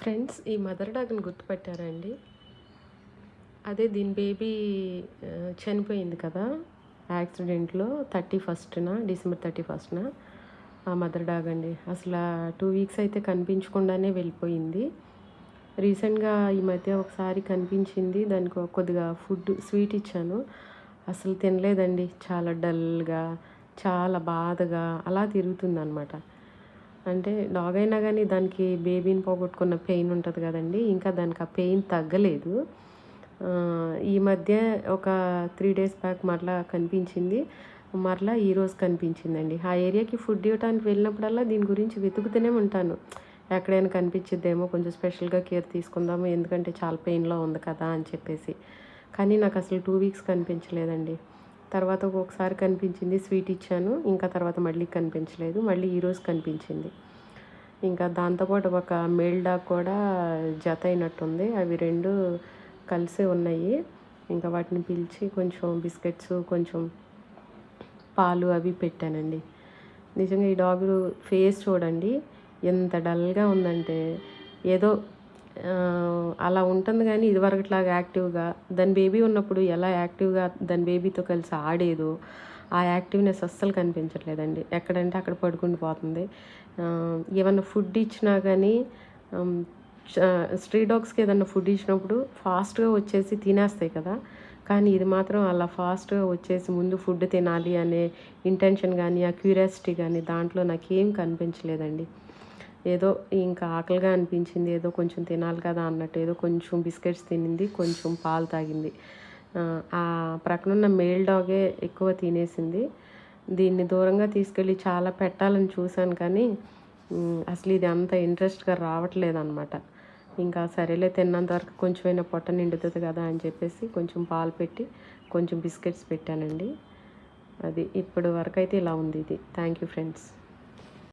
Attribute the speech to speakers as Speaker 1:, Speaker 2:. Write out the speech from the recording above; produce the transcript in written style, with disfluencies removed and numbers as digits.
Speaker 1: Friends, ఈ mother డాగ్‌ని గుర్తుపట్టారా అండి? అదే దీని బేబీ చనిపోయింది కదా! యాక్సిడెంట్‌లో 31న డిసెంబర్ 31న ఆ మదర్ డాగ్ అండి. అసలా 2 వీక్స్ అయితే కనిపించకుండానే వెళ్ళిపోయింది. రీసెంట్‌గా ఈ మధ్య ఒకసారి కనిపించింది. దానికి కొద్దిగా స్వీట్ ఇచ్చాను. అసలు తినలేదండి. చాలా డల్‌గా, చాలా బాధగా అలా తిరుగుతుందనమాట. అంటే డాగ్ అయినా గానీ దానికి బేబీని పోగొట్టుకున్న పెయిన్ ఉంటది గదండీ! ఇంకా దానికి ఆ పెయిన్ తగ్గలేదు. ఈ మధ్య ఒక 3 డేస్ బ్యాక్ మరలా కనిపించింది. మరలా ఈరోజు కనిపించిందండి. ఆ ఏరియాకి ఫుడ్ ఇవ్వటానికి వెళ్ళినప్పుడల్లా దీని గురించి వెతుకుతూనే ఉంటాను. ఎక్కడైనా కనిపించిద్దేమో, కొంచెం స్పెషల్‌గా కేర్ తీసుకుందాము. ఎందుకంటే చాలా పెయిన్‌లో ఉంది కదా అని చెప్పేసి. కానీ నాకసలు 2 వీక్స్ కనిపించలేదండి. తర్వాత ఒక్కొక్కసారి కనిపించింది, స్వీట్ ఇచ్చాను. ఇంకా తర్వాత మళ్ళీ కనిపించలేదు. మళ్ళీ ఈరోజు కనిపించింది. ఇంకా దాంతో పాటు ఒక మేల్ డాగ్ కూడా జత అయినట్టుంది. అవి 2 కలిసే ఉన్నాయి. ఇంకా వాటిని పిలిచి కొంచెం బిస్కెట్స్, కొంచెం పాలు అవి పెట్టానండి. నిజంగా ఈ డాగ్ ఫేస్ చూడండి ఎంత డల్‌గా ఉందంటే, ఏదో అలా ఉంటుంది గానీ ఇదివరకట్లాగా యాక్టివ్‌గా దాని బేబీ ఉన్నప్పుడు ఎలా యాక్టివ్‌గా దాని బేబీతో కలిసి ఆడేదో, ఆ యాక్టివ్‌నెస్ అస్సలు కనిపించట్లేదండి. ఎక్కడంటే అక్కడ పడుకుండిపోతుంది. ఏమన్నా ఫుడ్ ఇచ్చినా గానీ హ్మ్, స్ట్రీట్ డాగ్స్‌కి ఏదన్నా ఫుడ్ ఇచ్చినప్పుడు ఫాస్ట్‌గా వచ్చేసి తినేస్తాయి కదా! కానీ ఇది మాత్రం అలా ఫాస్ట్‌గా వచ్చేసి ముందు ఫుడ్ తినాలి అనే ఇంటెన్షన్ గానీ, ఆ క్యూరియాసిటీ గానీ దాంట్లో నాకేం కనిపించలేదండి. ఏదో ఇంకా ఆకలిగా అనిపించింది. ఏదో కొంచెం తినాలి కదా అన్నట్టు ఏదో కొంచెం బిస్కెట్స్ తినింది. కొంచెం పాలు తాగింది. ఆ ప్రక్కనున్న మేల్ డాగే ఎక్కువ తినేసింది. దీన్ని దూరంగా తీసుకెళ్ళి చాలా పెట్టాలని చూశాను కానీ అసలు ఇది అంత ఇంట్రెస్ట్‌గా రావట్లేదనమాట. ఇంకా సరేలే తిన్నంత వరకు కొంచెమైనా పొట్ట నిండుతది కదా అని చెప్పేసి కొంచెం పాలు పెట్టి, కొంచెం బిస్కెట్స్ పెట్టానండి. అది ఇప్పటి వరకైతే ఇలా ఉంది ఇది. Thank you friends.